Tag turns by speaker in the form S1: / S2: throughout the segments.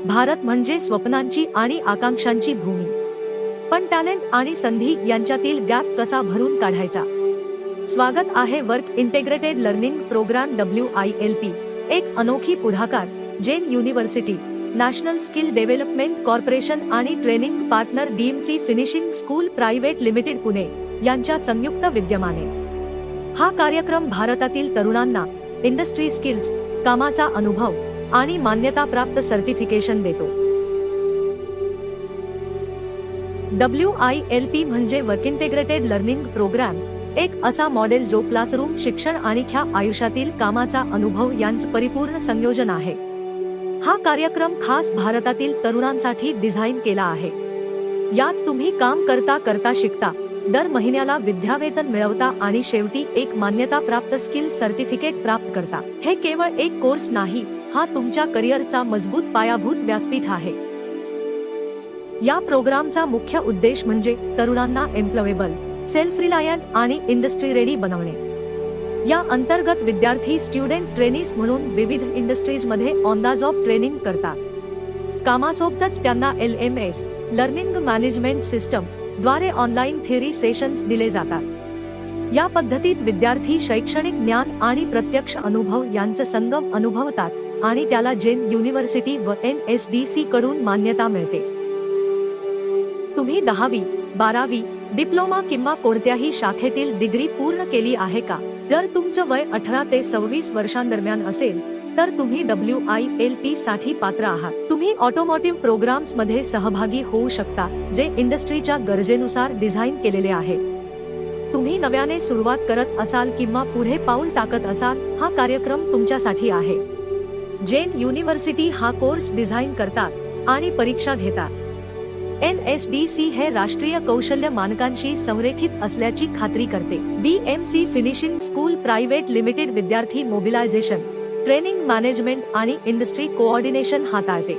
S1: भारत म्हणजे स्वप्नांची आणि आकांक्षांची भूमी, पण टॅलेंट आणि संधी यांच्यातील गॅप कसा भरून काढायचा? स्वागत आहे work integrated learning program WILP, एक अनोखी पुढाकार Jain university, national skill development corporation आणि training partner DMC finishing school private limited Pune यांच्या संयुक्त विद्यमाने. हा कार्यक्रम भारतातील तरुणांना इंडस्ट्री स्किल्स, कामाचा अनुभव आणि मान्यताप्राप्त सर्टिफिकेशन देतो. WILP म्हणजे वर्क इंटिग्रेटेड लर्निंग प्रोग्राम, एक असा मॉडेल जो क्लासरूम शिक्षण आणि आयुष्यातील कामाचा अनुभव यांचं परिपूर्ण संयोजन आहे. हा कार्यक्रम खास भारतातील तरुणांसाठी डिझाईन केला आहे. यात तुम्ही काम करता करता शिकता, दर महिन्याला विद्यावेतन मिळवता आणि शेवटी एक मान्यताप्राप्त स्किल सर्टिफिकेट प्राप्त करता. हे केवळ एक कोर्स नाही, हा तुमच्या करिअरचा मजबूत पायाभूत व्यासपीठ आहे. या प्रोग्रामचा मुख्य उद्देश म्हणजे तरुणांना एम्प्लॉयेबल, सेल्फ रिलायंट आणि इंडस्ट्री रेडी बनवणे. या अंतर्गत विद्यार्थी स्टुडंट ट्रेनीज म्हणून विविध इंडस्ट्रीजमध्ये ऑन द जॉब ट्रेनिंग करतात. कामासोबतच त्यांना LMS लर्निंग मॅनेजमेंट सिस्टम द्वारे ऑनलाईन थिअरी सेशन्स दिले जातात. या पद्धतीत विद्यार्थी शैक्षणिक ज्ञान आणि प्रत्यक्ष अनुभव यांचे संगम अनुभवतात आणि त्याला जेन युनिव्हर्सिटी व NSDC कडून मान्यता मिळते. तुम्ही 10वी, 12वी, डिप्लोमा किंवा कोणत्याही शाखेतील डिग्री पूर्ण केली आहे का? जर तुमचं वय 18 ते 26 वर्षांदरम्यान असेल तर तुम्ही WILP साठी पात्र आहात. तुम्ही ऑटोमोटिव्ह प्रोग्राम्स मध्ये सहभागी होऊ शकता, जे इंडस्ट्रीच्या गरजेनुसार डिझाईन केलेले आहे. तुम्ही नव्याने सुरुवात करत असाल किंवा पुढे पाऊल टाकत असाल, हा कार्यक्रम तुमच्यासाठी आहे. जेन युनिव्हर्सिटी हा कोर्स डिझाईन करतात आणि परीक्षा घेतात. NSDC हे राष्ट्रीय कौशल्य मानकांशी संरेखित असल्याची खात्री करते. DMC finishing school private limited विद्यार्थी मोबिलायझेशन, ट्रेनिंग मॅनेजमेंट आणि इंडस्ट्री कोऑर्डिनेशन हाताळते.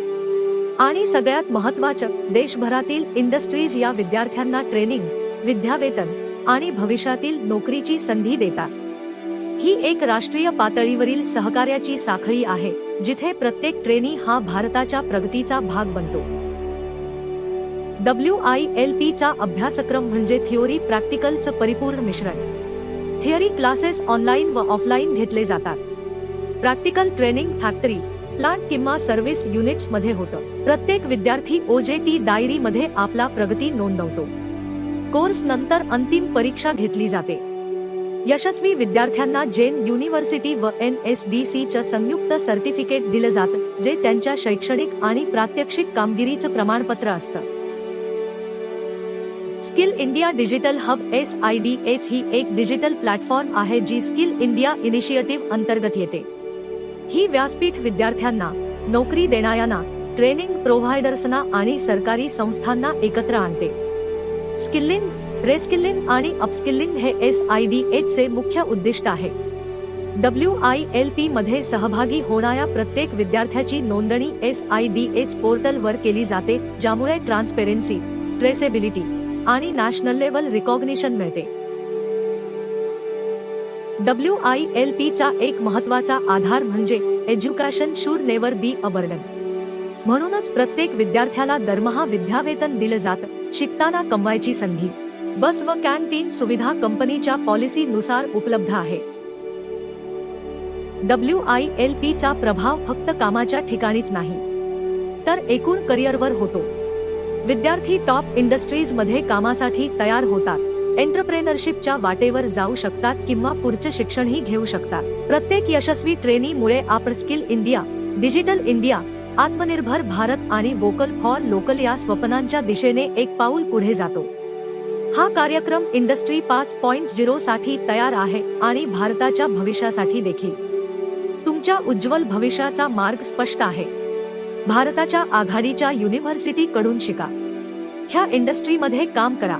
S1: आणि सगळ्यात महत्त्वाचं, देशभरातील इंडस्ट्रीज या विद्यार्थ्यांना ट्रेनिंग, विद्यावेतन आणि भविष्यातील नोकरीची संधी देतात. ही एक राष्ट्रीय पातळीवरील सहकार्याची साखळी आहे, जिथे प्रत्येक ट्रेनी हा भारताच्या प्रगतीचा भाग बनतो. WILP चा अभ्यासक्रम म्हणजे थिओरी प्रॅक्टिकलचं परिपूर्ण मिश्रण. थिअरी क्लासेस ऑनलाईन व ऑफलाईन घेतले जातात. प्रॅक्टिकल ट्रेनिंग फॅक्टरी, प्लांट किंवा सर्व्हिस युनिट्स मध्ये होतं. प्रत्येक विद्यार्थी OJT डायरी मध्ये आपला प्रगती नोंदवतो. कोर्स नंतर अंतिम परीक्षा घेतली जाते. यशस्वी विद्यार्थ्यांना जेन युनिव्हर्सिटी व NSDC चं संयुक्त सर्टिफिकेट दिलं जातं, जे त्यांच्या शैक्षणिक आणि प्रात्यक्षिक कामगिरीचं प्रमाणपत्र असतं. Skill India digital hub SIDH ही एक डिजिटल प्लॅटफॉर्म आहे जी स्किल इंडिया इनिशिएटिव्ह अंतर्गत येते. ही व्यासपीठ विद्यार्थ्यांना, नोकरी देणाऱ्यांना, ट्रेनिंग प्रोव्हायडर्सना आणि सरकारी संस्थांना एकत्र आणते. स्किलिंग, रेस्किलिंग आणि अपस्किलिंग हे SIDH चे मुख्य उद्दिष्ट आहे. WILP मध्ये सहभागी होणाऱ्या प्रत्येक विद्यार्थ्याची नोंदणी SIDH पोर्टलवर केली जाते, ज्यामुळे ट्रान्सपेरन्सी, ट्रेसेबिलिटी आणि नॅशनल लेव्हल रिकॉग्निशन मिळते. WILP चा एक महत्त्वाचा आधार म्हणजे education should never be a burden. म्हणूनच प्रत्येक विद्यार्थ्याला दरमहा विद्यावेतन दिलं जातं. शिकताना कमवायची संधी, बस व कॅन्टीन सुविधा कंपनीच्या पॉलिसी नुसार उपलब्ध आहे. WILP चा प्रभाव फक्त कामाच्या ठिकाणीच नाही, तर एकूण करिअरवर होतो. विद्यार्थी टॉप इंडस्ट्रीज मध्ये कामासाठी तयार होतात, एंटरप्रेनरशिपच्या वाटेवर जाऊ शकतात किंवा पुढचे शिक्षणही घेऊ शकतात. प्रत्येक यशस्वी ट्रेनीमुळे आपण स्किल इंडिया, डिजिटल इंडिया, आत्मनिर्भर भारत आणि वोकल फॉर लोकल या स्वप्नांच्या दिशेने एक पाऊल पुढे जातो. हा कार्यक्रम इंडस्ट्री 5.0 साठी तयार आहे आणि भारताच्या भविष्यासाठी देखील. तुमच्या उज्ज्वल भविष्याचा मार्ग स्पष्ट आहे. भारताच्या आघाडीच्या युनिव्हर्सिटी कडून शिका, ह्या इंडस्ट्रीमध्ये काम करा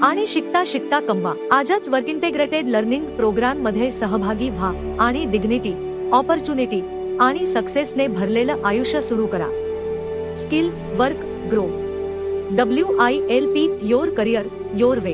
S1: आणि शिकता शिकता कमवा. आजच वर्क इंटिग्रेटेड लर्निंग प्रोग्राम मध्ये सहभागी व्हा आणि डिग्निटी, ऑपॉर्च्युनिटी आणि सक्सेसने भरलेलं आयुष्य सुरू करा. Skill, work, grow. WILP, your career, your way.